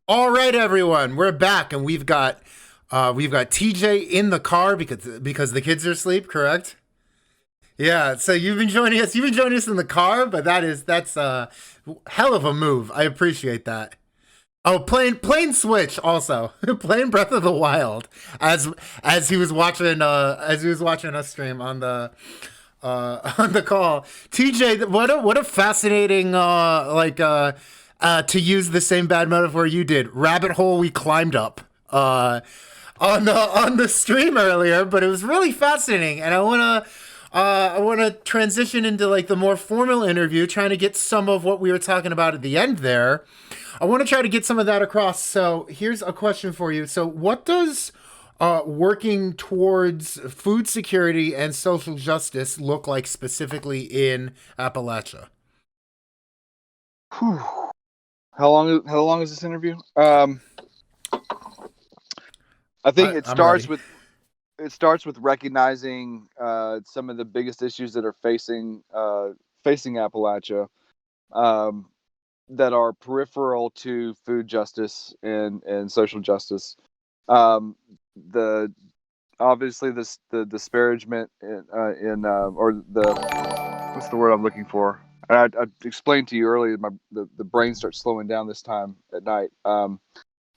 All right, everyone, we're back, and we've got TJ in the car because the kids are asleep. Correct? Yeah. So you've been joining us. You've been joining us in the car, but that's a hell of a move. I appreciate that. Oh, playing Switch also, playing Breath of the Wild as as he was watching us stream on the on the call. TJ, what a fascinating to use the same bad metaphor you did, rabbit hole we climbed up on the stream earlier, but it was really fascinating, and I want to transition into like the more formal interview, trying to get some of what we were talking about at the end there. I want to try to get some of that across. So here's a question for you. So what does working towards food security and social justice look like specifically in Appalachia? Whew. How long is this interview? I think I'm ready. it starts with recognizing some of the biggest issues that are facing Appalachia, um, that are peripheral to food justice and social justice. Um, the Obviously the disparagement or what's the word I'm looking for? I explained to you earlier. The brain starts slowing down this time at night.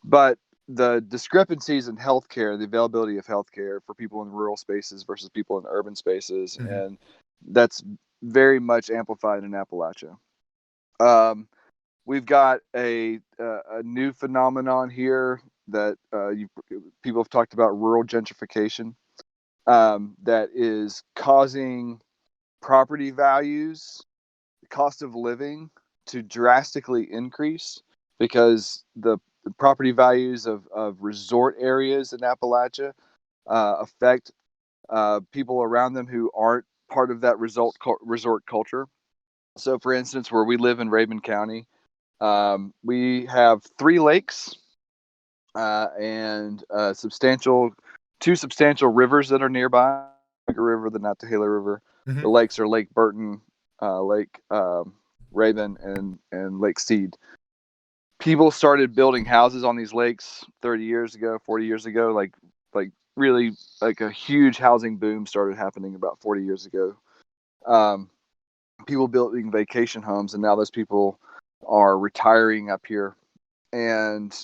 But the discrepancies in healthcare, the availability of healthcare for people in rural spaces versus people in urban spaces, Mm-hmm. and that's very much amplified in Appalachia. Um, we've got a new phenomenon here that people have talked about, rural gentrification, that is causing property values, the cost of living to drastically increase because the property values of resort areas in Appalachia affect people around them who aren't part of that resort culture. So, for instance, where we live in Raven County, we have three lakes and two substantial rivers that are nearby. Like a river, the Natahela River. The Mm-hmm. lakes are Lake Burton, Lake Raven, and Lake Seed. People started building houses on these lakes 30 years ago, 40 years ago. Like really, like a huge housing boom started happening about 40 years ago. Um, People building vacation homes, and now those people are retiring up here, and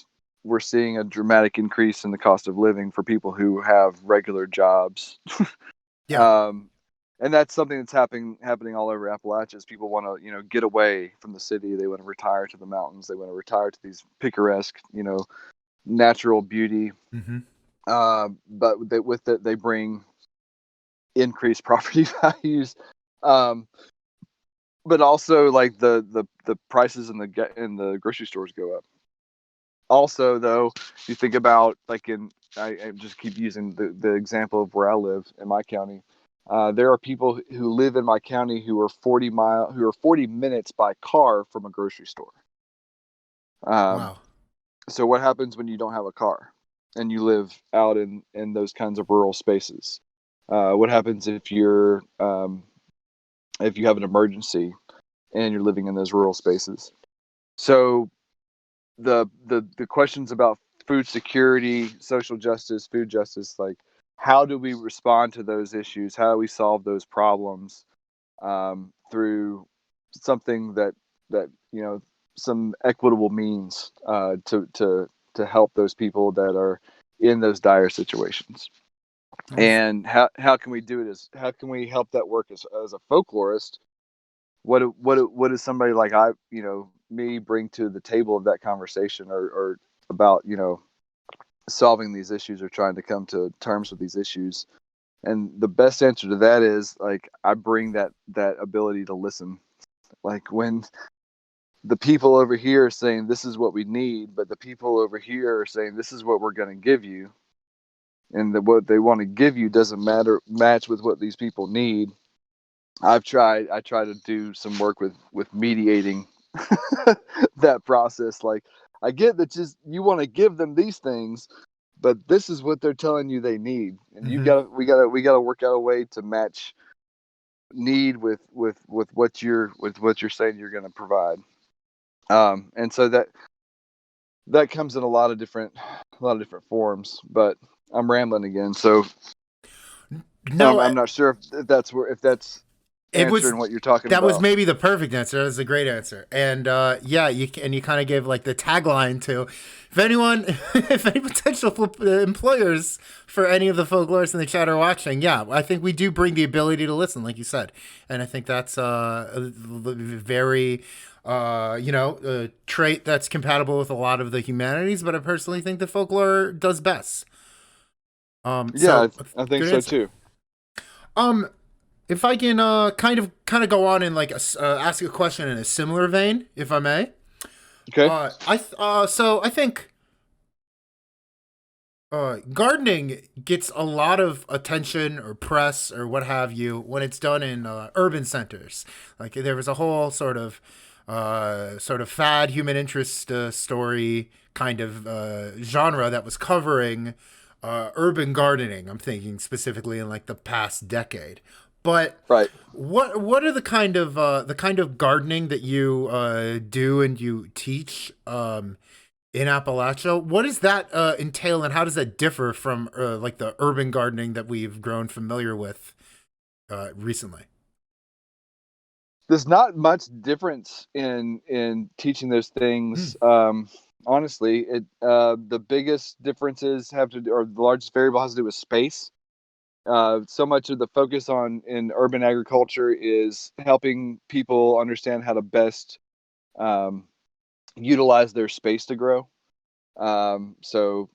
we're seeing a dramatic increase in the cost of living for people who have regular jobs. Yeah. um, and that's something that's happening all over Appalachia. Is people want to get away from the city. They want to retire to the mountains. They want to retire to these picturesque natural beauty. Mm-hmm. But with it they bring increased property values. Um, but also like the prices in the grocery stores go up. Also, though, you think about like I just keep using the example of where I live in my county. There are people who live in my county who are 40 minutes by car from a grocery store. Um, Wow. so what happens when you don't have a car and you live out in those kinds of rural spaces? What happens if you have an emergency and you're living in those rural spaces? So the questions about food security, social justice, food justice, like how do we respond to those issues? How do we solve those problems through something that some equitable means to help those people that are in those dire situations? And how can we do it? How can we help that work as a folklorist? What does somebody like me bring to the table of that conversation, or about solving these issues or trying to come to terms with these issues? And the best answer to that is like I bring that ability to listen. Like when the people over here are saying this is what we need, but the people over here are saying this is what we're going to give you, and that what they want to give you doesn't match with what these people need. I try to do some work with mediating that process. Like I get that just you want to give them these things, but this is what they're telling you they need, and you Mm-hmm. got to we got to work out a way to match need with what you're saying you're going to provide. And so that comes in a lot of different forms. But I'm rambling again, so No, I'm not sure if that's it was answering what you're talking that was about. maybe the perfect answer. That was a great answer, and yeah, you kind of gave like the tagline to if anyone, if any potential employers for any of the folklorists in the chat are watching. Yeah, I think we do bring the ability to listen, like you said, and I think that's a very a trait that's compatible with a lot of the humanities. But I personally think the folklore does best. Yeah, So I think good so answer. too. Um, if I can kind of go on and like ask a question in a similar vein, if I may. Okay. So I think gardening gets a lot of attention or press or what have you when it's done in urban centers. Like there was a whole sort of fad human interest story kind of genre that was covering urban gardening. I'm thinking specifically in like the past decade. But Right. what are the kind of gardening that you do and you teach in Appalachia? What does that entail, and how does that differ from like the urban gardening that we've grown familiar with recently? There's not much difference in teaching those Mm. things. Honestly, it the biggest differences have to do, or the largest variable has to do with space. So much of the focus on in urban agriculture is helping people understand how to best um, utilize their space to grow. So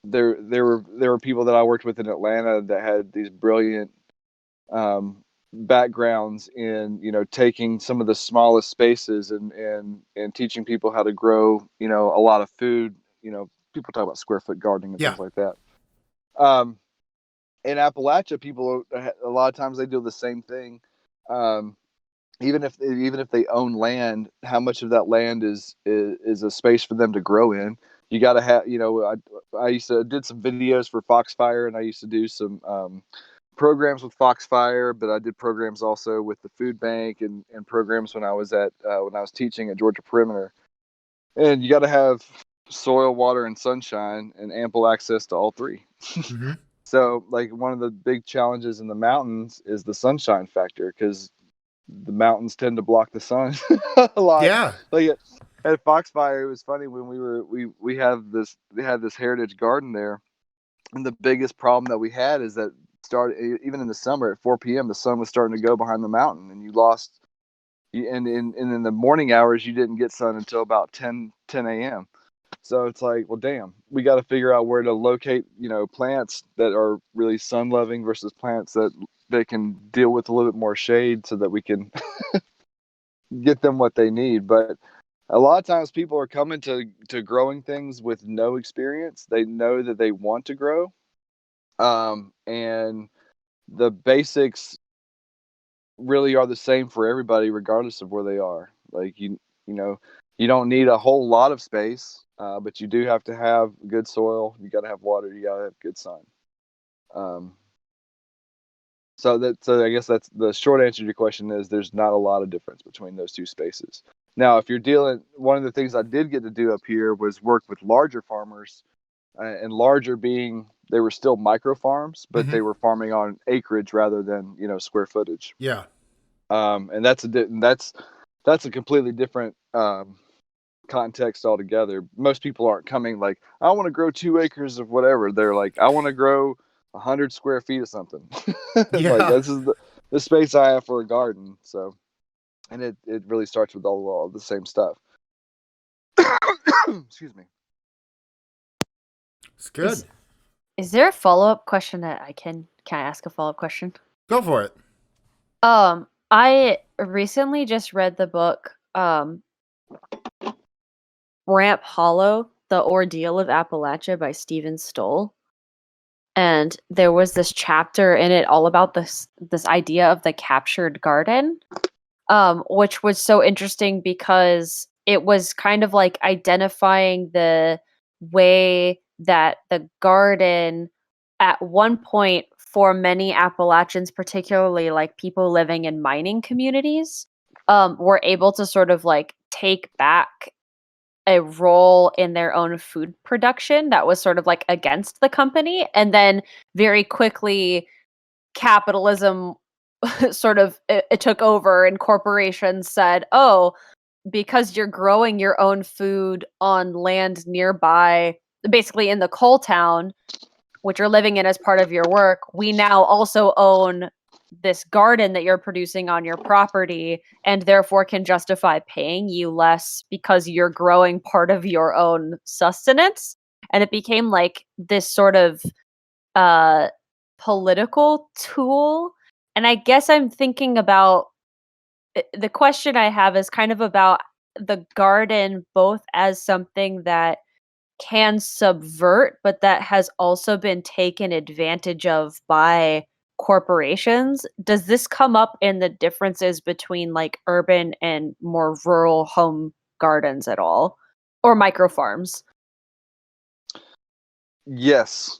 there were people that I worked with in Atlanta that had these brilliant um, backgrounds in taking some of the smallest spaces and teaching people how to grow a lot of food. People talk about square foot gardening and Yeah, things like that. Um, in Appalachia, people a lot of times they do the same thing. Um, even if they own land, how much of that land is a space for them to grow in? You got to have, I used to did some videos for Foxfire, and I used to do some programs with Foxfire, but I did programs also with the food bank and programs when I was teaching at Georgia Perimeter. And you got to have soil, water, and sunshine, and ample access to all three. hmm So, like one of the big challenges in the mountains is the sunshine factor because the mountains tend to block the sun a lot. yeah, Like at Foxfire, it was funny when we had this heritage garden there, and the biggest problem that we had is that even in the summer at 4 p.m. the sun was starting to go behind the mountain, and and in the morning hours you didn't get sun until about 10 a.m. So it's like, well, damn, we got to figure out where to locate, plants that are really sun loving versus plants that they can deal with a little bit more shade so that we can get them what they need. But a lot of times people are coming to growing things with no experience. They know that they want to grow. And the basics really are the same for everybody, regardless of where they are. Like you know, you don't need a whole lot of space, but you do have to have good soil. You got to have water. You got to have good sun. Um, so I guess that's the short answer to your question is there's not a lot of difference between those two spaces. Now, if you're dealing, one of the things I did get to do up here was work with larger farmers, and larger being they were still micro farms, but hmm they were farming on acreage rather than square footage. yeah, And that's a completely different context altogether. Most people aren't coming like, I want to grow 2 acres of whatever. They're like, I want to grow 100 square feet of something. Like yeah. this is the space I have for a garden. So, and it really starts with all the same stuff. Excuse me. It's Is good. is there a follow-up question that can I ask a follow-up question? Go for it. I recently just read the book Ramp Hollow: The Ordeal of Appalachia by Stephen Stoll. And there was this chapter in it all about this idea of the captured garden, which was so interesting because it was kind of like identifying the way that the garden at one point for many Appalachians, particularly like people living in mining communities, were able to sort of like take back a role in their own food production that was sort of like against the company, and then very quickly capitalism sort of it took over, and corporations said, "Oh, because you're growing your own food on land nearby, basically in the coal town, which you're living in as part of your work, we now also own this garden that you're producing on your property, and therefore can justify paying you less because you're growing part of your own sustenance." And it became like this sort of uh political tool. And I guess I'm thinking about the question I have is kind of about the garden, both as something that can subvert, but that has also been taken advantage of by corporations. Does this come up in the differences between like urban and more rural home gardens at all? Or micro farms? Yes.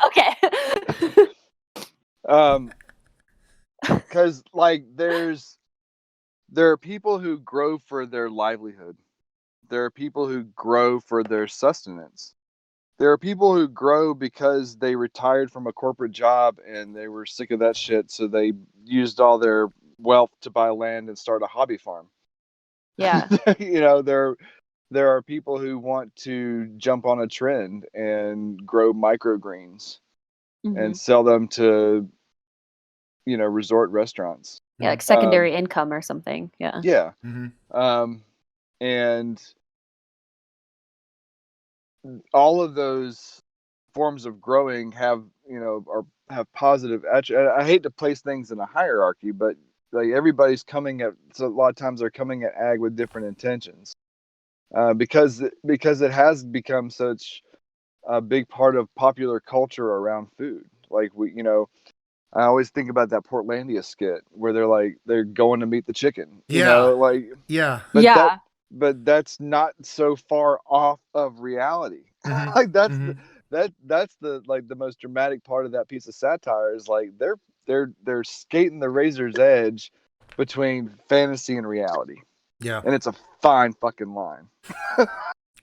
Okay. Because like there are people who grow for their livelihood. There are people who grow for their sustenance. There are people who grow because they retired from a corporate job and they were sick of that shit, so they used all their wealth to buy land and start a hobby farm. Yeah. You know, there are people who want to jump on a trend and grow microgreens and Mhm. sell them to, you know, resort restaurants. Yeah, like Um, secondary income or something. Yeah. yeah. Mhm. And all of those forms of growing have, you know, or have positive I hate to place things in a hierarchy, but like everybody's coming at, so a lot of times they're coming at ag with different intentions, because it has become such a big part of popular culture around food. Like we, you know, I always think about that Portlandia skit where they're going to meet the chicken, you Yeah. know, like, Yeah. but Yeah. that's not so far off of reality. Mhm. Like Mhm. that's the like the most dramatic part of that piece of satire is like they're skating the razor's edge between fantasy and reality, Yeah. and it's a fine fucking line.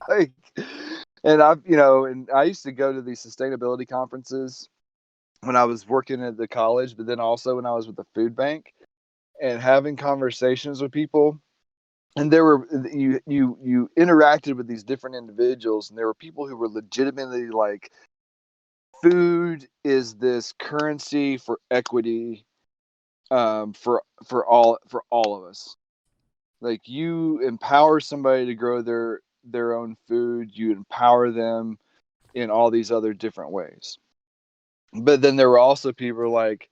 Like, and I've, you know, and I used to go to these sustainability conferences when I was working at the college, but then also when I was with the food bank and having conversations with people. And there were, you interacted with these different individuals, and there were people who were legitimately like, food is this currency for equity, for all of us. Like, you empower somebody to grow their own food, you empower them in all these other different ways. But then there were also people like,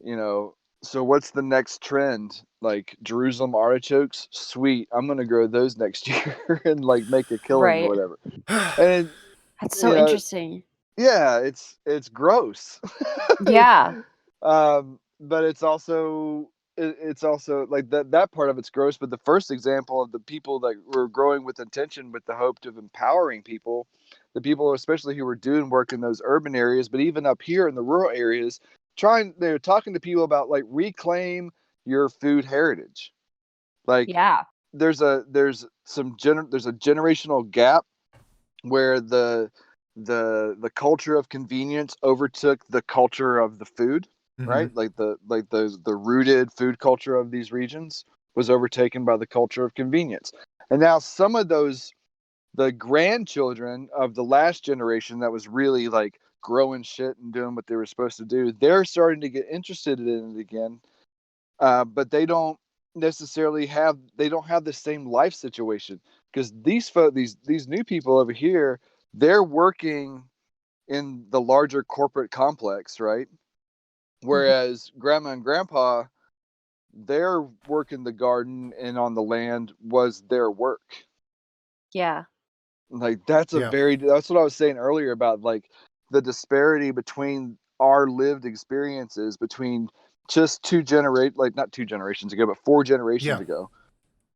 you know, so what's the next trend? Like Jerusalem artichokes? Sweet. I'm gonna grow those next year and like make a killing or Right. whatever. And That's you so know, interesting. yeah, it's gross. Yeah. But it's also like that part of it's gross. But the first example of the people that were growing with intention, with the hope of empowering people, the people especially who were doing work in those urban areas, but even up here in the rural areas, they're talking to people about like reclaim your food heritage. Like Yeah. there's there's a generational gap where the culture of convenience overtook the culture of the food, Mhm. right? Like the rooted food culture of these regions was overtaken by the culture of convenience. And now some of those, the grandchildren of the last generation that was really like growing shit and doing what they were supposed to do, they're starting to get interested in it again. But they don't necessarily they don't have the same life situation, because these new people over here, they're working in the larger corporate complex, right? Mhm. Whereas grandma and grandpa, their work in the garden and on the land was their work. Yeah. Like Yeah. that's what I was saying earlier about like the disparity between our lived experiences between just not 2 generations ago, but 4 generations Yeah. ago,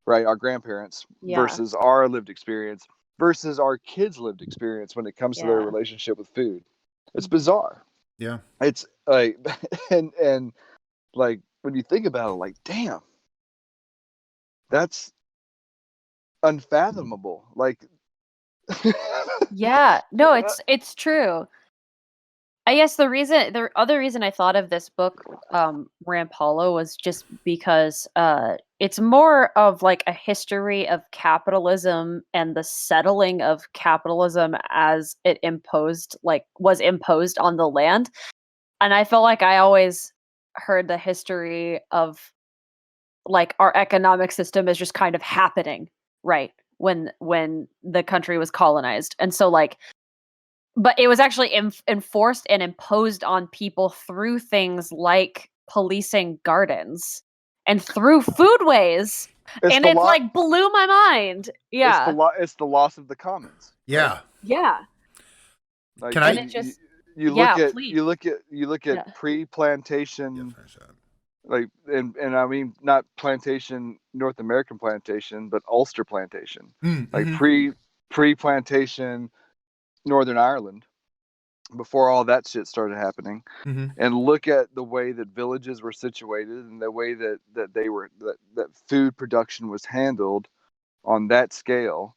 right? Our grandparents Yeah. versus our lived experience versus our kids' lived experience when it comes to their Yeah. relationship with food. It's Mhm. bizarre. Yeah. It's like, and like when you think about it, like, damn, that's unfathomable. Like, Yeah, no, it's true. I guess the other reason I thought of this book, Ramp Hollow, was just because it's more of like a history of capitalism and the settling of capitalism as it was imposed on the land. And I felt like I always heard the history of like our economic system is just kind of happening, right? When the country was colonized. And so like, but it was actually enforced and imposed on people through things like policing gardens and through foodways. And it like blew my mind. Yeah. It's the loss of the commons. Yeah. Right? Yeah. Like, Can and I? it just You look at pre-plantation, like, and I mean not plantation, North American plantation, but Ulster plantation, like pre-plantation Northern Ireland, before all that shit started happening, and look at the way that villages were situated and the way that food production was handled on that scale.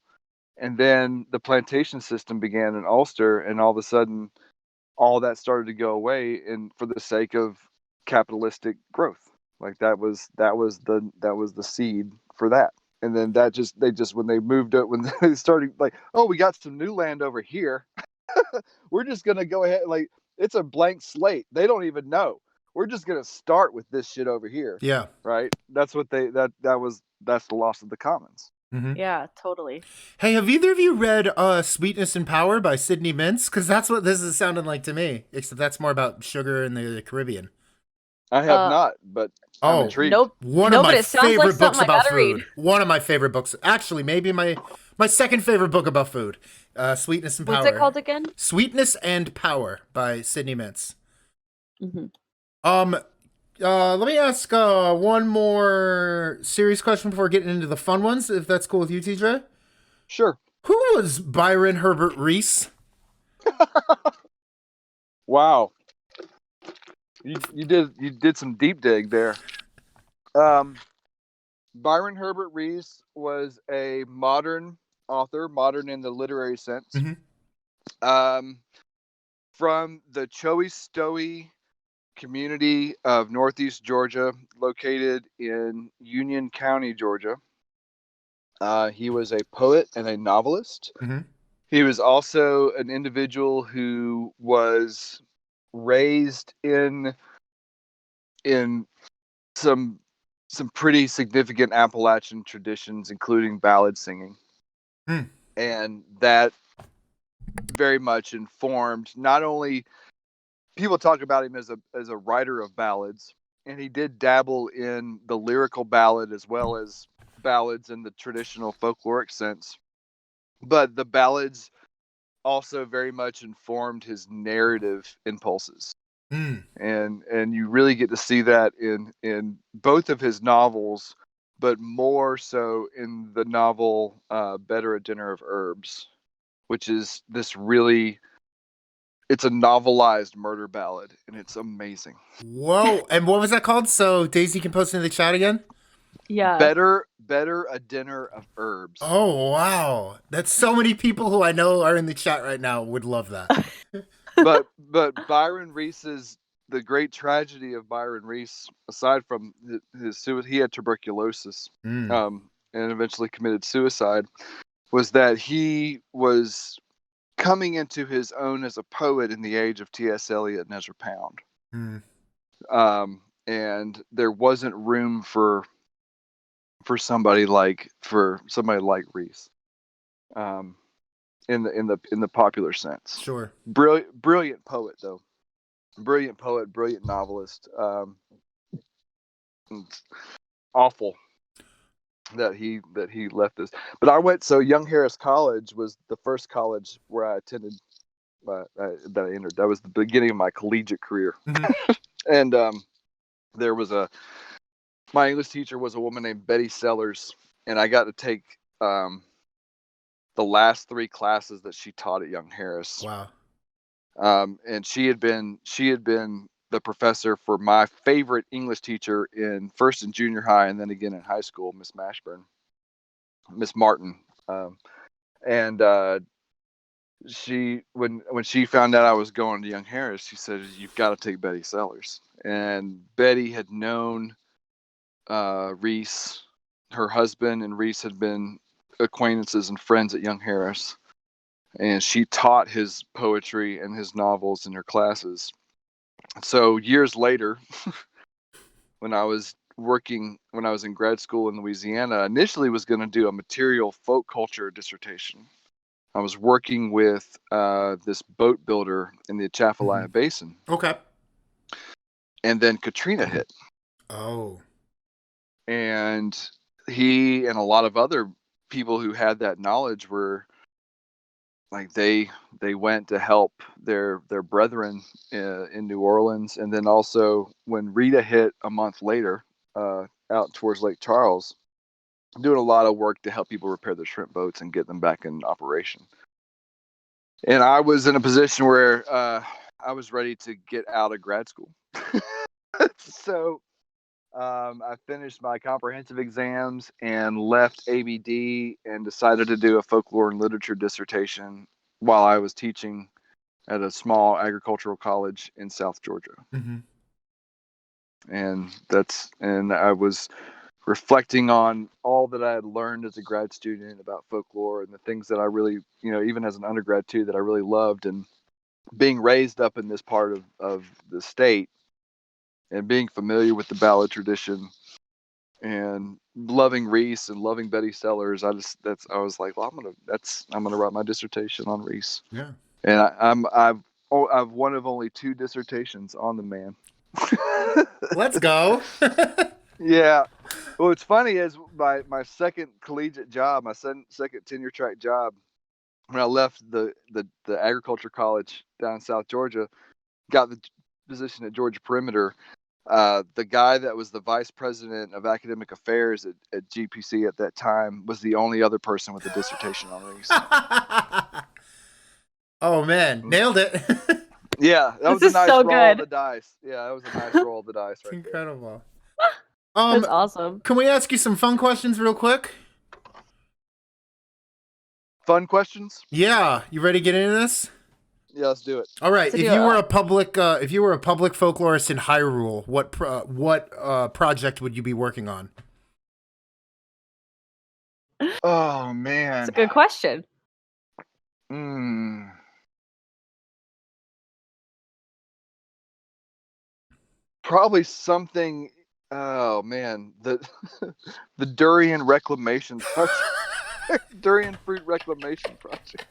And then the plantation system began in Ulster, and all of a sudden all that started to go away, and for the sake of capitalistic growth. Like that was the seed for that. And then when they started like, oh, we got some new land over here. We're just gonna go ahead, like, it's a blank slate. They don't even know. We're just gonna start with this shit over here. Yeah. Right. That's the loss of the commons. Yeah, totally. Hey, have either of you read Sweetness and Power by Sidney Mintz? Because that's what this is sounding like to me, except that's more about sugar in the Caribbean. I have not, but I'm intrigued. Nope. One of my favorite books about food. One of my favorite books. Actually, maybe my second favorite book about food. Sweetness and Power. What's it called again? Sweetness and Power by Sidney Mintz. Let me ask one more serious question before getting into the fun ones, if that's cool with you, TJ. Sure. Who was Byron Herbert Reese? Wow. You did some deep dig there. Byron Herbert Reese was a modern author, modern in the literary sense. From the Choey-Stoey community of Northeast Georgia, located in Union County, Georgia. He was a poet and a novelist. He was also an individual who was raised in some pretty significant Appalachian traditions, including ballad singing. And that very much informed, not only people talk about him as a writer of ballads, and he did dabble in the lyrical ballad as well as ballads in the traditional folkloric sense, but the ballads also very much informed his narrative impulses. And you really get to see that in both of his novels, but more so in the novel Better a Dinner of Herbs, which is this really, it's a novelized murder ballad, and it's amazing. Whoa. And what was that called? So Daisy can post in the chat again? Yeah. Better a Dinner of Herbs. Oh, wow. That's so many people who I know are in the chat right now would love that. but Byron Reese's, the great tragedy of Byron Reese, aside from his suicide, he had tuberculosis, and eventually committed suicide, was that he was coming into his own as a poet in the age of T.S. Eliot and Ezra Pound. And there wasn't room for somebody like Reese, in the popular sense. Sure. Brilliant poet though. Brilliant poet, brilliant novelist. It's awful that he left this. But Young Harris College was the first college where I attended, that I entered. That was the beginning of my collegiate career. And there was my English teacher was a woman named Betty Sellers, and I got to take the last 3 classes that she taught at Young Harris. Wow. And she had been the professor for my favorite English teacher in first and junior high, and then again in high school, Miss Mashburn. Miss Martin, and she when she found out I was going to Young Harris, she said, "You've got to take Betty Sellers." And Betty had known Reese, her husband, and Reese had been acquaintances and friends at Young Harris, and she taught his poetry and his novels in her classes. So years later, when I was in grad school in Louisiana, I initially was going to do a material folk culture dissertation. I was working with this boat builder in the Appalachia Basin. Okay. And then Katrina hit. Oh. And he and a lot of other people who had that knowledge were like, they went to help their brethren in New Orleans. And then also when Rita hit a month later, out towards Lake Charles, doing a lot of work to help people repair their shrimp boats and get them back in operation. And I was in a position where I was ready to get out of grad school. So I finished my comprehensive exams and left ABD and decided to do a folklore and literature dissertation while I was teaching at a small agricultural college in South Georgia. Mm-hmm. And I was reflecting on all that I had learned as a grad student about folklore and the things that I really, even as an undergrad too, that I really loved, and being raised up in this part of the state and being familiar with the ballad tradition and loving Reese and loving Betty Sellers. I was like, well, I'm gonna write my dissertation on Reese. Yeah. And I've one of only 2 dissertations on the man. Let's go. Yeah. Well, what's funny is my second collegiate job, my second tenure track job, when I left the agriculture college down in South Georgia, got the position at Georgia Perimeter. The guy that was the vice president of academic affairs at GPC at that time was the only other person with a dissertation on Reese. Oh man, nailed it. Yeah, that was a nice roll of the dice. Yeah, that was a nice roll of the dice right Incredible. There. That's awesome. Can we ask you some fun questions real quick? Fun questions? Yeah, you ready to get into this? Yeah, let's do it. All right. If you were a public folklorist in Hyrule, what project would you be working on? Oh man, that's a good question. Probably something. Oh man, the Durian reclamation project. Durian fruit reclamation project.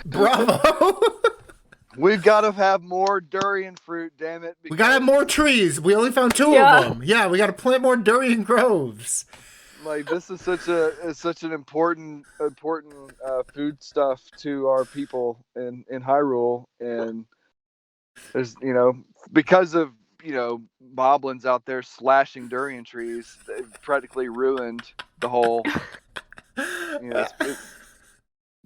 Bravo. We've got to have more durian fruit, damn it. We got to have more trees. We only found 2 of them. Yeah, we got to plant more durian groves. Like, this is such an important food stuff to our people in Hyrule, and there's because of boblins out there slashing durian trees, they've practically ruined the whole. It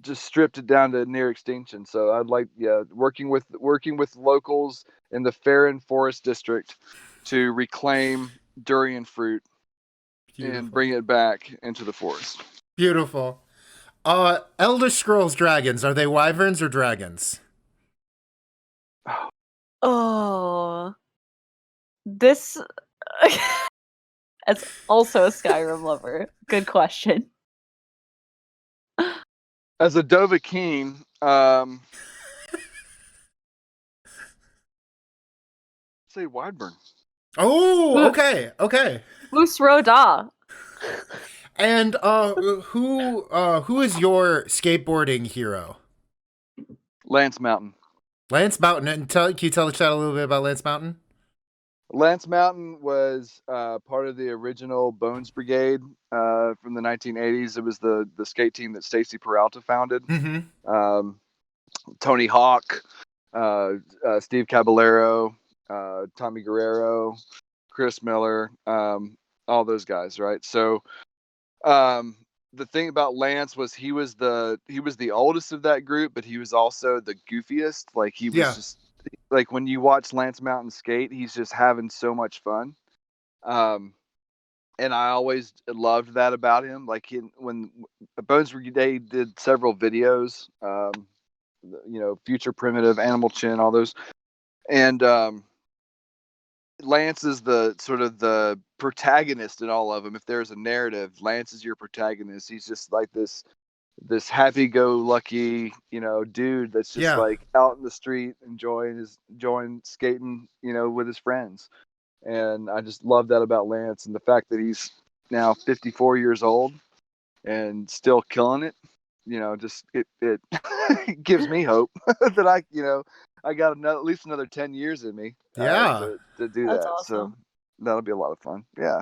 just stripped it down to near extinction. So I'd like, working with locals in the Farron Forest District to reclaim durian fruit. Beautiful. And bring it back into the forest. Beautiful. Elder Scrolls dragons, are they wyverns or dragons? Oh, this. As also a Skyrim lover, good question. As a Dovahkiin, say wyvern. Oh, okay. Moose Roda. And who is your skateboarding hero? Lance Mountain. Lance Mountain. And can you tell the chat a little bit about Lance Mountain? Lance Mountain was part of the original Bones Brigade from the 1980s. It was the skate team that Stacy Peralta founded. Mm-hmm. Tony Hawk, Steve Caballero, Tommy Guerrero, Chris Miller, all those guys, right? So the thing about Lance was he was the oldest of that group, but he was also the goofiest. Like, he was just like, when you watch Lance Mountain skate, he's just having so much fun. and I always loved that about him. Like when Bones Brigade did several videos, Future Primitive, Animal Chin, all those, and Lance is the sort of the protagonist in all of them. If there's a narrative, Lance is your protagonist. He's just like this happy-go-lucky, dude that's just like out in the street enjoying skating, with his friends. And I just love that about Lance, and the fact that he's now 54 years old and still killing it. Just it gives me hope that I got at least another 10 years in me. To do That's that. awesome. So that'll be a lot of fun. Yeah.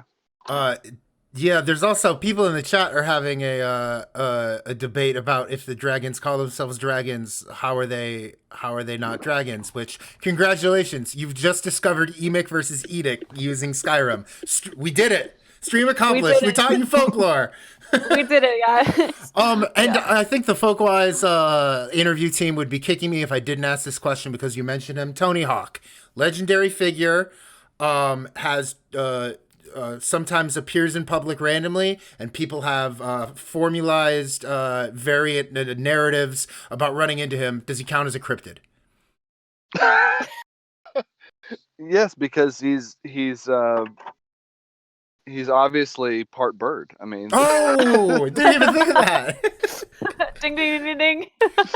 Yeah, there's also people in the chat are having a debate about if the dragons call themselves dragons, how are they not dragons? Which, congratulations, you've just discovered Emic versus Edict using Skyrim. We did it. Stream accomplished. We taught you folklore. We did it, guys. I think the Folkwise interview team would be kicking me if I didn't ask this question because you mentioned him. Tony Hawk, legendary figure, has sometimes appears in public randomly, and people have formalized variant narratives about running into him. Does he count as a cryptid? Yes, because he's obviously part bird. I mean, didn't even think of that. Ding ding ding ding.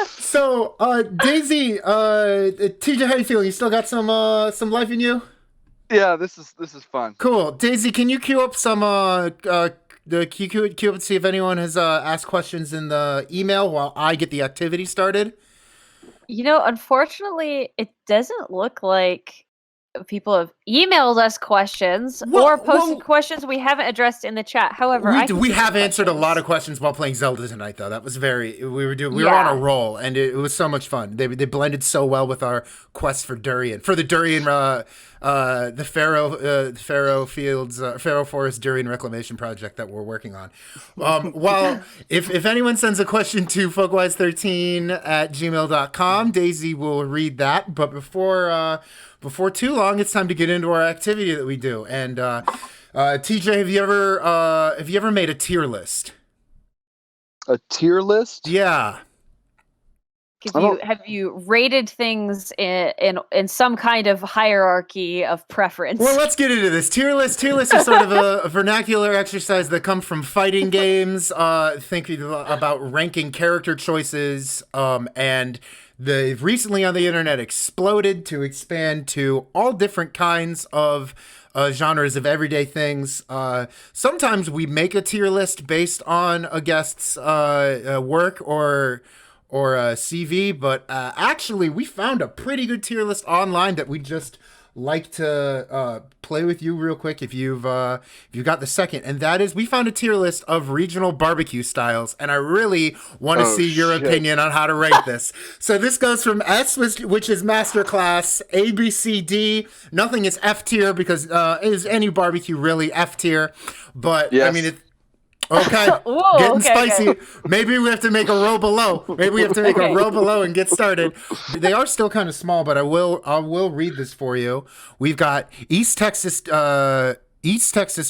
So, Daisy, TJ, how you feeling? You still got some life in you? Yeah, this is fun. Cool. Daisy, can you queue up some queue up and see if anyone has asked questions in the email while I get the activity started? Unfortunately, it doesn't look like people have emailed us questions or posted questions we haven't addressed in the chat. However, we have answered a lot of questions while playing Zelda tonight, though. That was we were on a roll, and it was so much fun. They blended so well with our quest for Durian, the Pharaoh Fields, Pharaoh Forest Durian Reclamation Project that we're working on. Well, if anyone sends a question to folkwise13@gmail.com, Daisy will read that. But before too long, it's time to get into our activity that we do. And TJ, have you ever made a tier list? A tier list? Yeah. Have you rated things in some kind of hierarchy of preference? Well, let's get into this. Tier list is sort of a vernacular exercise that comes from fighting games, thinking about ranking character choices, and they've recently on the internet exploded to expand to all different kinds of genres of everyday things. Sometimes we make a tier list based on a guest's work or a CV, but actually we found a pretty good tier list online that we'd just like to play with you real quick if you've got the second, and that is we found a tier list of regional barbecue styles, and I really want to see your opinion on how to rate this. So this goes from S, which is masterclass, A, B, C, D. Nothing is F tier because is any barbecue really F tier? But yes. I mean okay, whoa, getting spicy. Okay. Maybe we have to make a row below. Maybe we have to make a row below and get started. They are still kind of small, but I will read this for you. We've got East Texas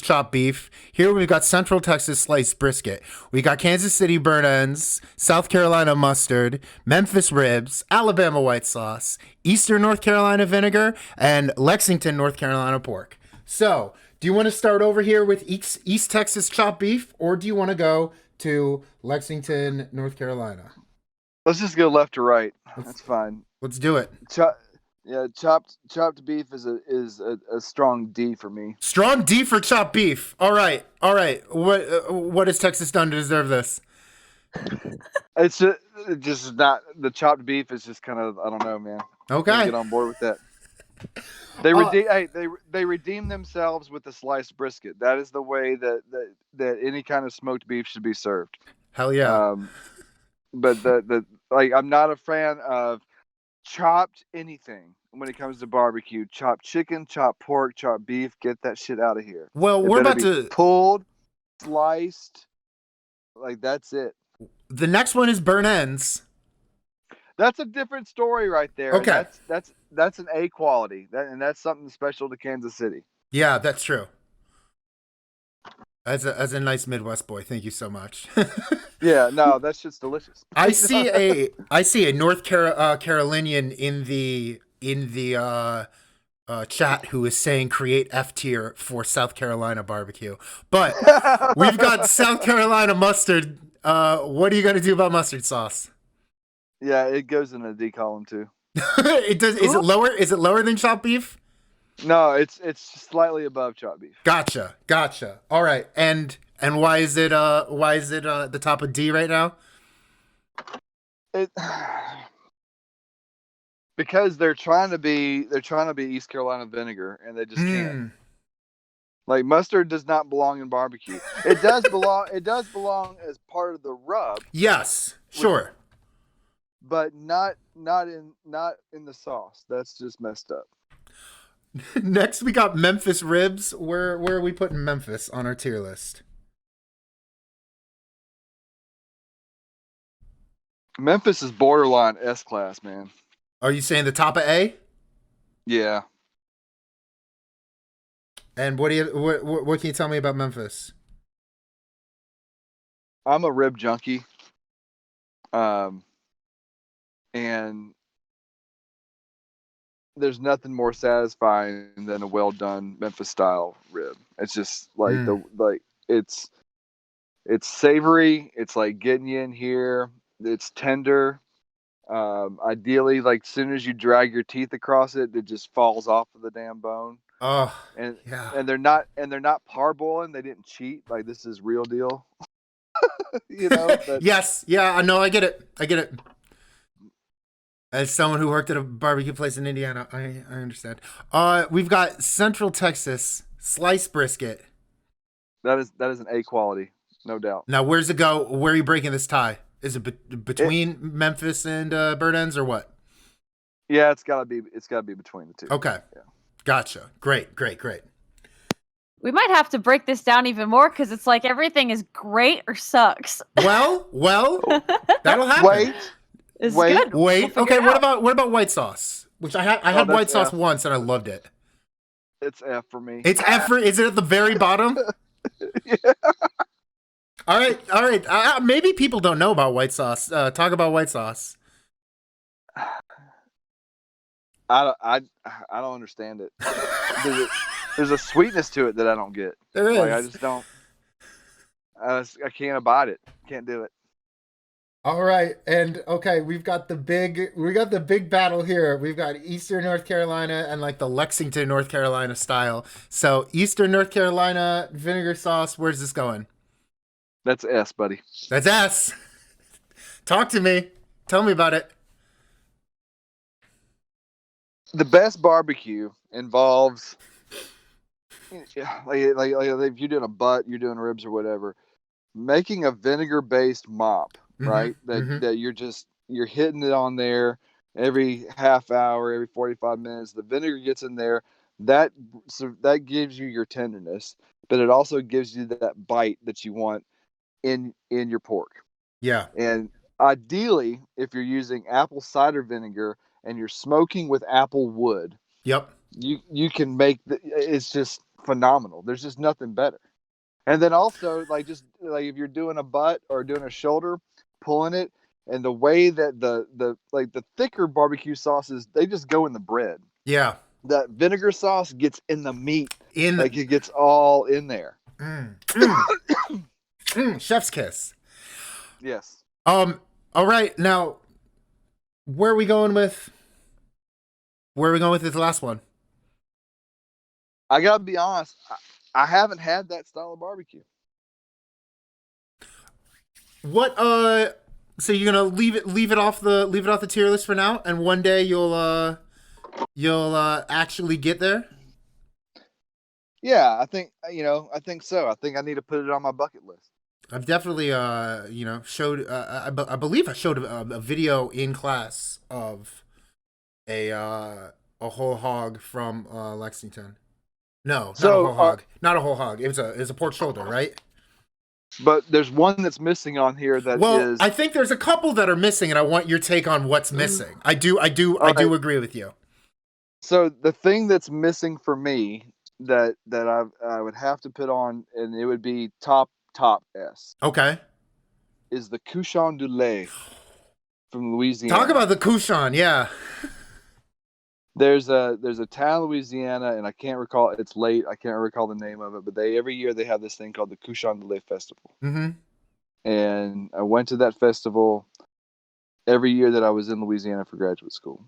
chopped beef. Here we've got Central Texas sliced brisket. We got Kansas City burnt ends, South Carolina mustard, Memphis ribs, Alabama white sauce, Eastern North Carolina vinegar, and Lexington, North Carolina pork. So, do you want to start over here with East Texas chopped beef, or do you want to go to Lexington, North Carolina? Let's just go left to right. That's fine. Let's do it. Chopped beef is a strong D for me. Strong D for chopped beef. All right. What has Texas done to deserve this? It's just not the chopped beef is just kind of, I don't know, man. Okay. Get on board with that. They redeem themselves with the sliced brisket. That is the way that any kind of smoked beef should be served. Hell yeah. But I'm not a fan of chopped anything when it comes to barbecue. Chopped chicken, chopped pork, chopped beef. Get that shit out of here. Well, we're about to pulled, sliced. Like that's it. The next one is burnt ends. That's a different story right there. Okay. That's an A quality. And that's something special to Kansas City. Yeah, that's true. As a nice Midwest boy, thank you so much. Yeah, no, that shit's delicious. I see a Carolinian in the chat who is saying create F tier for South Carolina barbecue, but we've got South Carolina mustard. What are you gonna do about mustard sauce? Yeah, it goes in a D column too. It does. Is it lower? Is it lower than chopped beef? No, it's slightly above chopped beef. Gotcha. All right, and why is it the top of D right now? It because they're trying to be East Carolina vinegar, and they just can't. Like, mustard does not belong in barbecue. It does belong. It does belong as part of the rub. Yes, sure. But not in the sauce. That's just messed up. Next, we got Memphis ribs. Where are we putting Memphis on our tier list? Memphis is borderline S class, man. Are you saying the top of A? Yeah. And what can you tell me about Memphis? I'm a rib junkie. And there's nothing more satisfying than a well done Memphis style rib. It's just like it's savory. It's like getting you in here. It's tender. Ideally, like, soon as you drag your teeth across it, it just falls off of the damn bone. Oh, and yeah. and they're not parboiling. They didn't cheat. Like, this is real deal. You know. Yes. Yeah. I know. I get it. As someone who worked at a barbecue place in Indiana, I understand. We've got Central Texas sliced brisket. That is an A quality, no doubt. Now, where's it go? Where are you breaking this tie? Is it between Memphis and Bird Ends or what? Yeah, it's gotta be between the two. Okay. Yeah. Gotcha. Great. We might have to break this down even more because it's like everything is great or sucks. Well, that'll happen. Good. Wait. We'll Okay. it What out. about white sauce? Which I had white sauce once and I loved it. It's F for me. It's F for. Is it at the very bottom? Yeah. All right. Maybe people don't know about white sauce. Talk about white sauce. I don't understand it. There's a sweetness to it that I don't get. There is. Like, I just don't. I can't abide it. Can't do it. All right, and okay, we got the big battle here. We've got Eastern North Carolina and like the Lexington, North Carolina style. So Eastern North Carolina vinegar sauce. Where's this going? That's S, buddy. That's S. Talk to me. Tell me about it. The best barbecue involves, like if you're doing a butt, you're doing ribs or whatever, making a vinegar-based mop, right? That you're hitting it on there every half hour, every 45 minutes. The vinegar gets in there. That gives you your tenderness, but it also gives you that bite that you want in your pork. Yeah. And ideally, if you're using apple cider vinegar and you're smoking with apple wood, yep, you can make it's just phenomenal. There's just nothing better. And then also, like, just like if you're doing a butt or doing a shoulder, pulling it, and the way that the thicker barbecue sauces, they just go in the bread. Yeah. That vinegar sauce gets in the meat. Like, it gets all in there. Chef's kiss. Yes. All right, now where are we going with this last one? I gotta be honest, I haven't had that style of barbecue. What so you're gonna leave it off the tier list for now, and one day you'll actually get there? Yeah, I think so. I think I need to put it on my bucket list. I've definitely showed I believe I showed a video in class of a whole hog from Lexington. No, not a whole hog. Not a whole hog. It was a pork shoulder, right? But there's one that's missing on here that is. I think there's a couple that are missing, and I want your take on what's missing. I do agree with you. So the thing that's missing for me that I would have to put on, and it would be top S. Okay. Is the Couchon du Lait from Louisiana. Talk about the Couchon, yeah. There's a town in Louisiana, and I can't recall. It's late. I can't recall the name of it, but every year they have this thing called the Couchon du Lait Festival. Mm-hmm. And I went to that festival every year that I was in Louisiana for graduate school.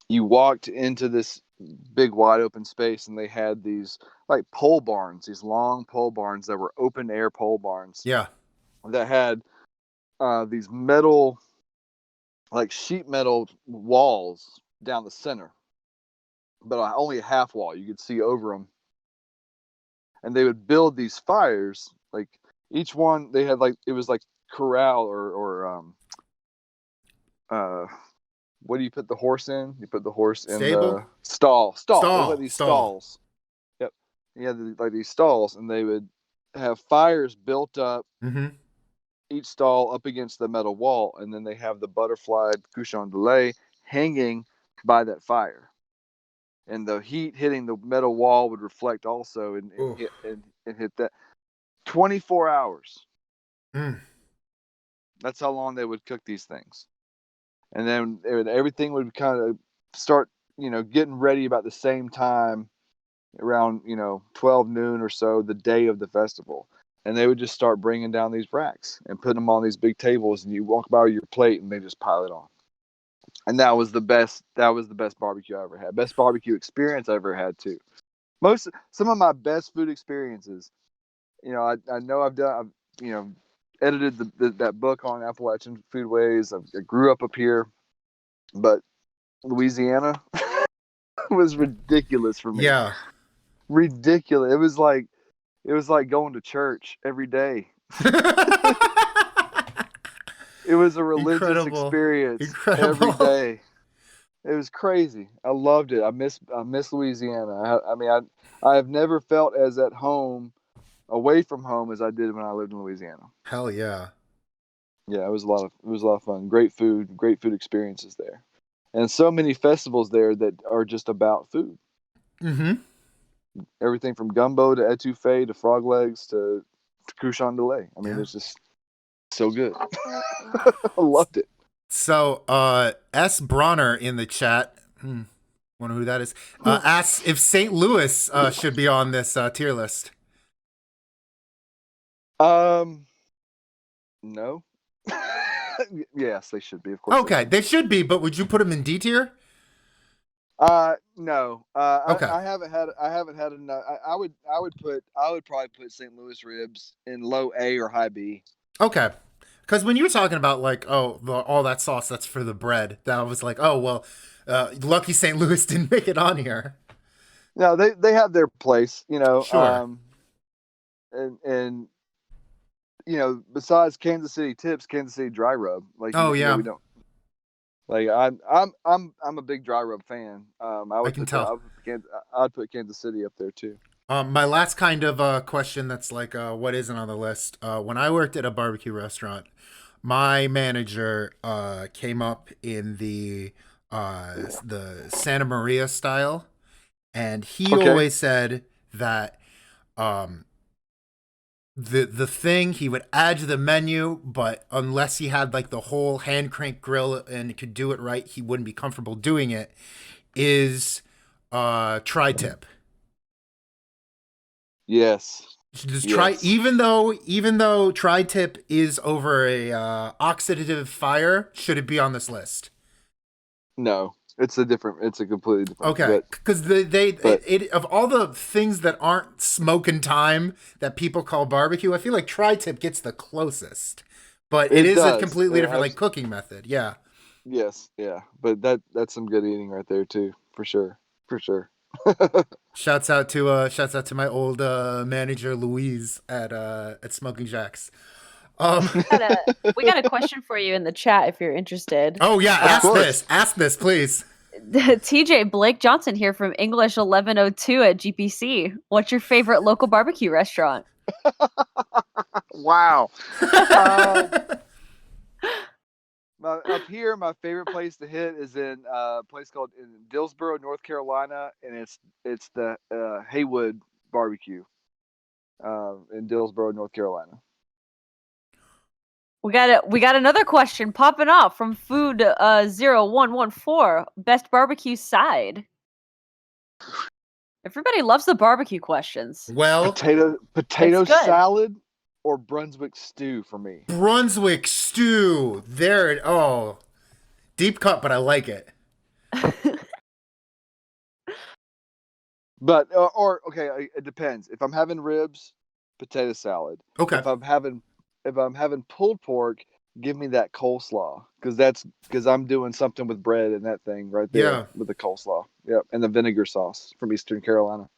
You walked into this big wide open space, and they had these like pole barns, these long pole barns that were open air pole barns. Yeah. That had these metal, like sheet metal walls down the center, but only a half wall. You could see over them. And they would build these fires, like each one they had like, it was like corral or what do you put the horse in? You put the horse in the stall. Like these stalls. Yep. You had like these stalls, and they would have fires built up. Mm-hmm. Each stall up against the metal wall, and then they have the butterfly Couchon du Lait hanging by that fire, and the heat hitting the metal wall would reflect also and hit that. 24 hours. That's how long they would cook these things, and then everything would kind of start, getting ready about the same time, around 12 noon or so, the day of the festival. And they would just start bringing down these racks and putting them on these big tables, and you walk by with your plate, and they just pile it on. And that was the best barbecue I ever had. Best barbecue experience I ever had too. Some of my best food experiences. I know I've edited that book on Appalachian foodways. I grew up here, but Louisiana was ridiculous for me. Yeah. Ridiculous. It was like going to church every day. It was a religious experience every day. It was crazy. I loved it. I miss Louisiana. I have never felt as at home away from home as I did when I lived in Louisiana. Hell yeah. Yeah, it was a lot of fun. Great food experiences there. And so many festivals there that are just about food. Mm-hmm. Everything from gumbo to etouffee to frog legs to Couchon du Lait. It's just so good. I loved it. So, S. Bronner in the chat, wonder who that is, asks if St. Louis should be on this tier list. No. Yes, they should be, of course. Okay, they should be, but would you put them in D tier? No. Okay. I haven't had enough. I would probably put St. Louis ribs in low A or high B. Okay. Because when you were talking about like, all that sauce that's for the bread, that was like, lucky St. Louis didn't make it on here. No, they have their place, Sure. And besides Kansas City tips, Kansas City dry rub. Like, yeah. We don't. Like, I'm a big dry rub fan. I can tell. I'd put Kansas City up there too. My last kind of question that's like, what isn't on the list? When I worked at a barbecue restaurant, my manager came up in the Santa Maria style, and he always said that the thing he would add to the menu, but unless he had like the whole hand crank grill and could do it right, he wouldn't be comfortable doing it, is tri-tip. Yes. Just try, even though tri-tip is over a oxidative fire, should it be on this list? No, it's a completely different. Okay, because it of all the things that aren't smoke and thyme that people call barbecue, I feel like tri-tip gets the closest, but it is a completely different like cooking method. Yeah. Yes, yeah, but that's some good eating right there too, for sure. Shouts out to my old manager Louise at Smoking Jacks. We got a question for you in the chat if you're interested. Oh yeah, ask this, please. TJ Blake Johnson here from English 1102 at GPC. What's your favorite local barbecue restaurant? Wow. Up here, my favorite place to hit is in a place called in Dillsboro, North Carolina, and it's the Haywood Barbecue in Dillsboro, North Carolina. We got another question popping up from Food 0114. Best barbecue side. Everybody loves the barbecue questions. Well, Potato It's good. salad or Brunswick stew for me. Brunswick stew. There. Oh, deep cut, but I like it. But okay, it depends. If I'm having ribs, potato salad. Okay. If I'm having pulled pork, give me that coleslaw because I'm doing something with bread and that thing right there with the coleslaw. Yep, and the vinegar sauce from Eastern Carolina.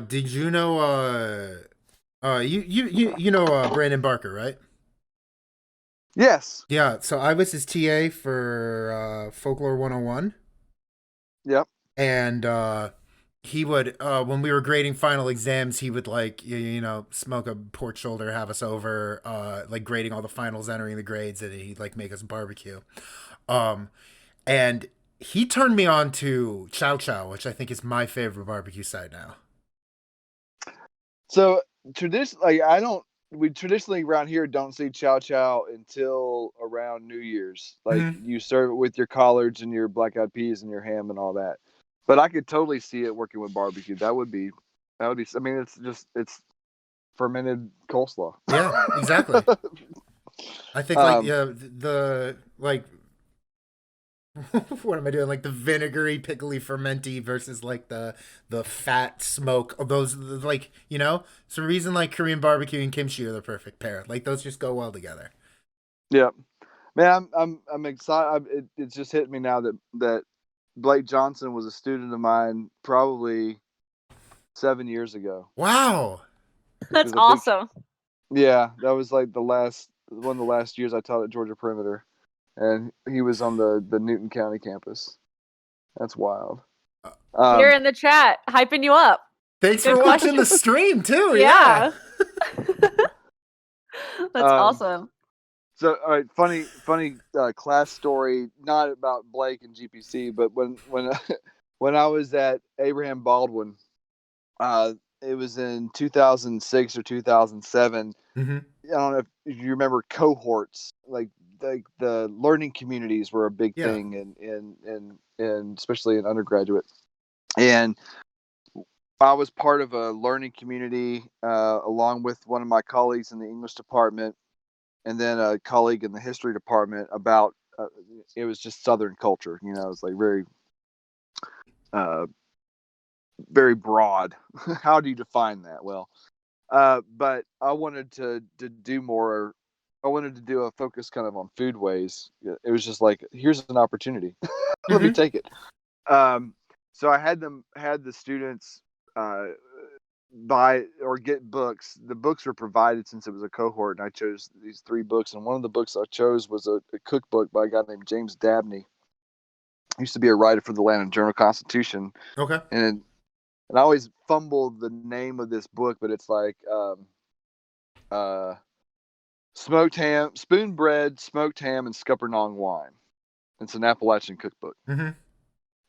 Did you know? You know Brandon Barker, right? Yes. Yeah. So I was his TA for Folklore 101. Yep. And he would when we were grading final exams, he would like smoke a pork shoulder, have us over, like grading all the finals, entering the grades, and he'd like make us barbecue. And he turned me on to Chow Chow, which I think is my favorite barbecue side now. So traditionally, we traditionally around here don't see Chow Chow until around New Year's. Like you serve it with your collards and your black eyed peas and your ham and all that. But I could totally see it working with barbecue. That would be. I mean, it's fermented coleslaw. Yeah, exactly. I think the what am I doing? Like the vinegary, pickly, fermenty versus like the fat smoke. Those like it's a reason like Korean barbecue and kimchi are the perfect pair. Like those just go well together. Yeah, man, I'm excited. It's just hit me now that Blake Johnson was a student of mine probably 7 years ago. Wow, that's awesome. Yeah, that was like one of the last years I taught at Georgia Perimeter, and he was on the Newton County campus. That's wild. Here in the chat, hyping you up. Thanks for watching the stream too. Yeah. That's awesome. So, all right, funny class story, not about Blake and GPC, but when I was at Abraham Baldwin, it was in 2006 or 2007. Mm-hmm. I don't know if you remember cohorts, like the learning communities were a big thing, and especially in undergraduate. And I was part of a learning community along with one of my colleagues in the English department, and then a colleague in the history department about it was just Southern culture. It was like very very broad. How do you define that? Well, but I wanted to do more. I wanted to do a focus kind of on foodways. It was just like, here's an opportunity. Let me take it. So I had the students buy or get books. The books were provided since it was a cohort, and I chose these 3 books. And one of the books I chose was a cookbook by a guy named James Dabney. He used to be a writer for the Atlanta Journal-Constitution. Okay. And I always fumble the name of this book, but it's like smoked ham, spoon bread, smoked ham, and scuppernong wine. It's an Appalachian cookbook. Mm-hmm.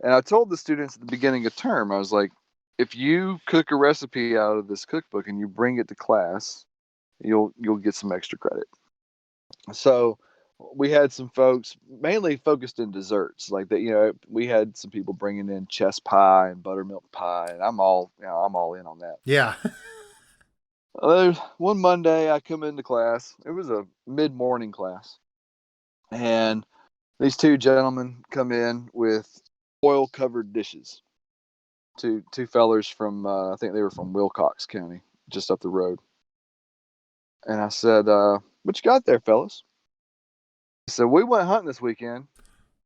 And I told the students at the beginning of term, I was like, if you cook a recipe out of this cookbook and you bring it to class, you'll get some extra credit. So we had some folks mainly focused in desserts, like that. We had some people bringing in chess pie and buttermilk pie, and I'm all in on that. Yeah. One Monday I come into class. It was a mid-morning class, and these 2 gentlemen come in with oil-covered dishes. Two fellers from I think they were from Wilcox County, just up the road. And I said, "What you got there, fellas?" He said, "We went hunting this weekend,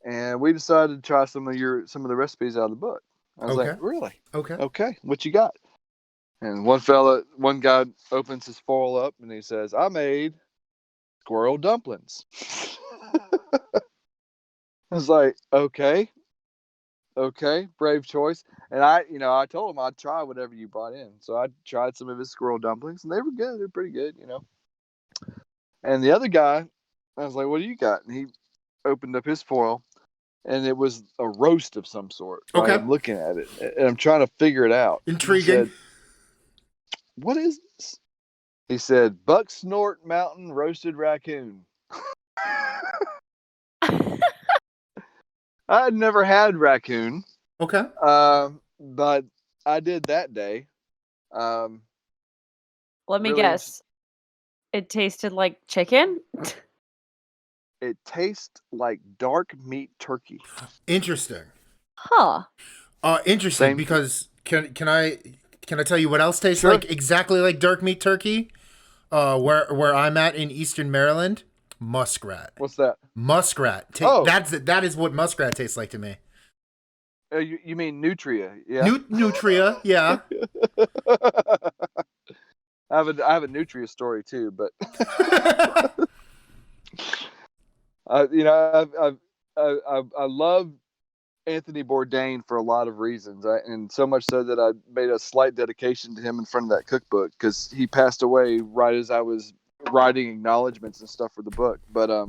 and we decided to try some of the recipes out of the book." I was like, "Really? Okay. What you got?" And one guy opens his foil up and he says, "I made squirrel dumplings." I was like, okay, brave choice. And I told him I'd try whatever you brought in. So I tried some of his squirrel dumplings, and they were good. They're pretty good. And the other guy I was like, "What do you got?" And he opened up his foil, and it was a roast of some sort. Right? Okay. I'm looking at it, and I'm trying to figure it out. Intriguing. He said, "What is this?" He said, "Buck Snort Mountain Roasted Raccoon." I had never had raccoon, Okay. but I did that day. Let me really guess. It tasted like chicken? It tastes like dark meat turkey. Interesting. Huh. Interesting Same. because can I tell you what else tastes Sure. like exactly like dark meat turkey? Where I'm at in Eastern Maryland, muskrat. What's that? Muskrat. Oh. That is what muskrat tastes like to me. You mean nutria? Yeah. Nutria, yeah. I have a nutria story too, but I love Anthony Bourdain for a lot of reasons, and so much so that I made a slight dedication to him in front of that cookbook because he passed away right as I was writing acknowledgments and stuff for the book. But I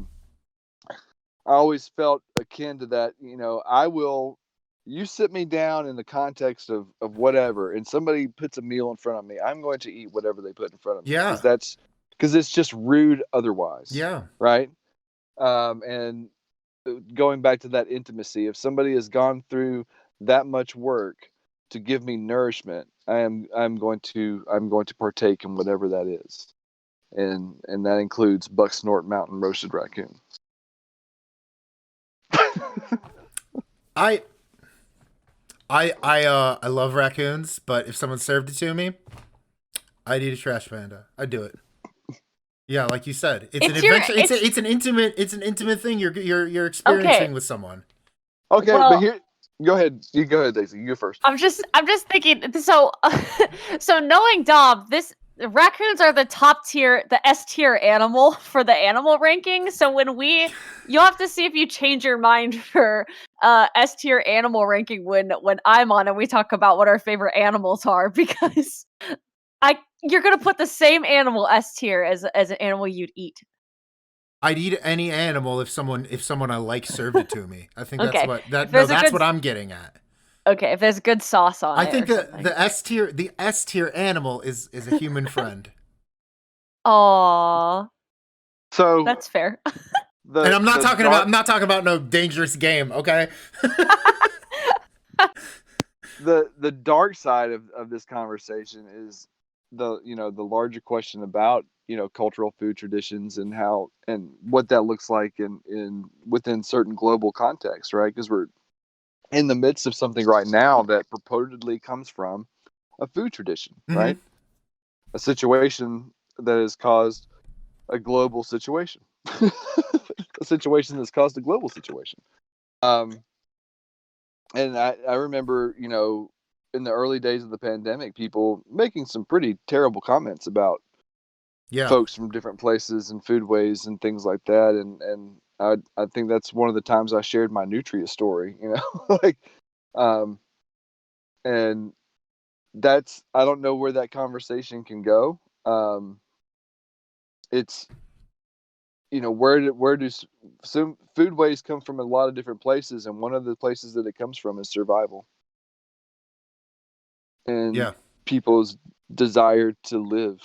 always felt akin to that. You sit me down in the context of whatever, and somebody puts a meal in front of me, I'm going to eat whatever they put in front of me. Yeah. Because it's just rude otherwise. Yeah. Right. And going back to that intimacy, if somebody has gone through that much work to give me nourishment, I'm going to partake in whatever that is, and that includes Buck Snort Mountain Roasted Raccoon. I love raccoons, but if someone served it to me, I'd eat a trash panda. I'd do it. Yeah, like you said, it's an adventure. It's an intimate thing you're experiencing with someone. Okay, well, but here, go ahead. You go ahead, Daisy. You go first. I'm just thinking. So, so knowing Dom, raccoons are the top tier, the S tier animal for the animal ranking. So you'll have to see if you change your mind for S tier animal ranking when I'm on and we talk about what our favorite animals are, because you're gonna put the same animal S tier as an animal you'd eat. I'd eat any animal if someone I like served it to me. I think Okay. that's what I'm getting at. Okay, if there's good sauce on it. I think the S tier animal is a human friend. Aww. So that's fair. And I'm not talking about no dangerous game, okay? The dark side of this conversation is the larger question about cultural food traditions and how and what that looks like in within certain global contexts, right? Because we're in the midst of something right now that purportedly comes from a food tradition, right? A situation that has caused a global situation, a situation that's caused a global situation. And I remember, in the early days of the pandemic, people making some pretty terrible comments about folks from different places and foodways and things like that. And I think that's one of the times I shared my nutria story, and that's, I don't know where that conversation can go. It's, where do some foodways come from? A lot of different places, and one of the places that it comes from is survival and people's desire to live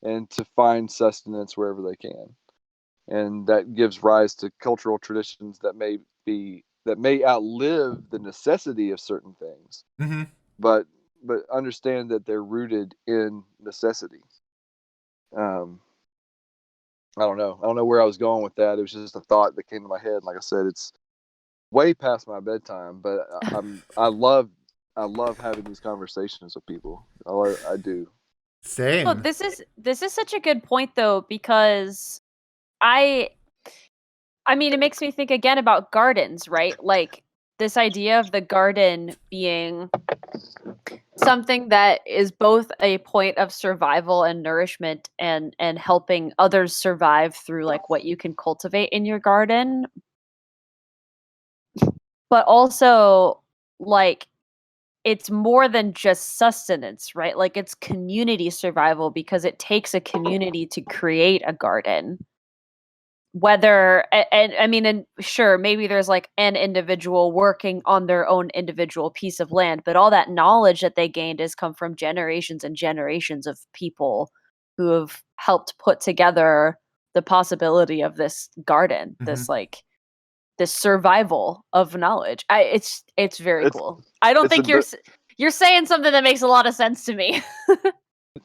and to find sustenance wherever they can, and that gives rise to cultural traditions that may outlive the necessity of certain things, but understand that they're rooted in necessity. I don't know where I was going with that. It was just a thought that came to my head. Like I said, it's way past my bedtime, but I love having these conversations with people. I do. Same. Well, this is such a good point though, because I mean, it makes me think again about gardens, right? Like this idea of the garden being something that is both a point of survival and nourishment, and helping others survive through like what you can cultivate in your garden, but also like it's more than just sustenance, right? Like it's community survival, because it takes a community to create a garden. whether and I mean, and sure, maybe there's like an individual working on their own individual piece of land, but all that knowledge that they gained has come from generations and generations of people who have helped put together the possibility of this garden, this like this survival of knowledge. It's very cool. I don't think you're saying something that makes a lot of sense to me.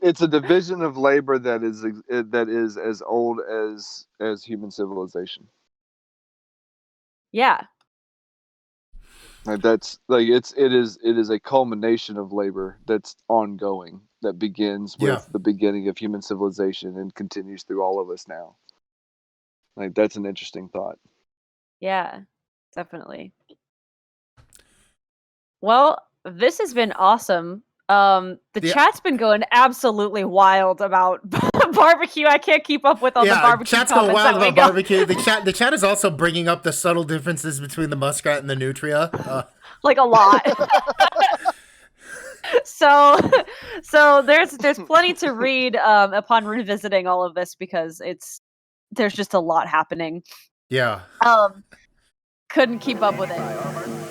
It's a division of labor that is as old as human civilization. Yeah. Like that's like it is a culmination of labor that's ongoing, that begins with the beginning of human civilization and continues through all of us now. Like that's an interesting thought. Yeah, definitely. Well, this has been awesome. The chat's been going absolutely wild about barbecue. I can't keep up with all the barbecue chat's comments going wild that about barbecue. The chat is also bringing up the subtle differences between the muskrat and the nutria. Like a lot. So there's plenty to read upon revisiting all of this, because there's just a lot happening. Yeah. Couldn't keep up with it.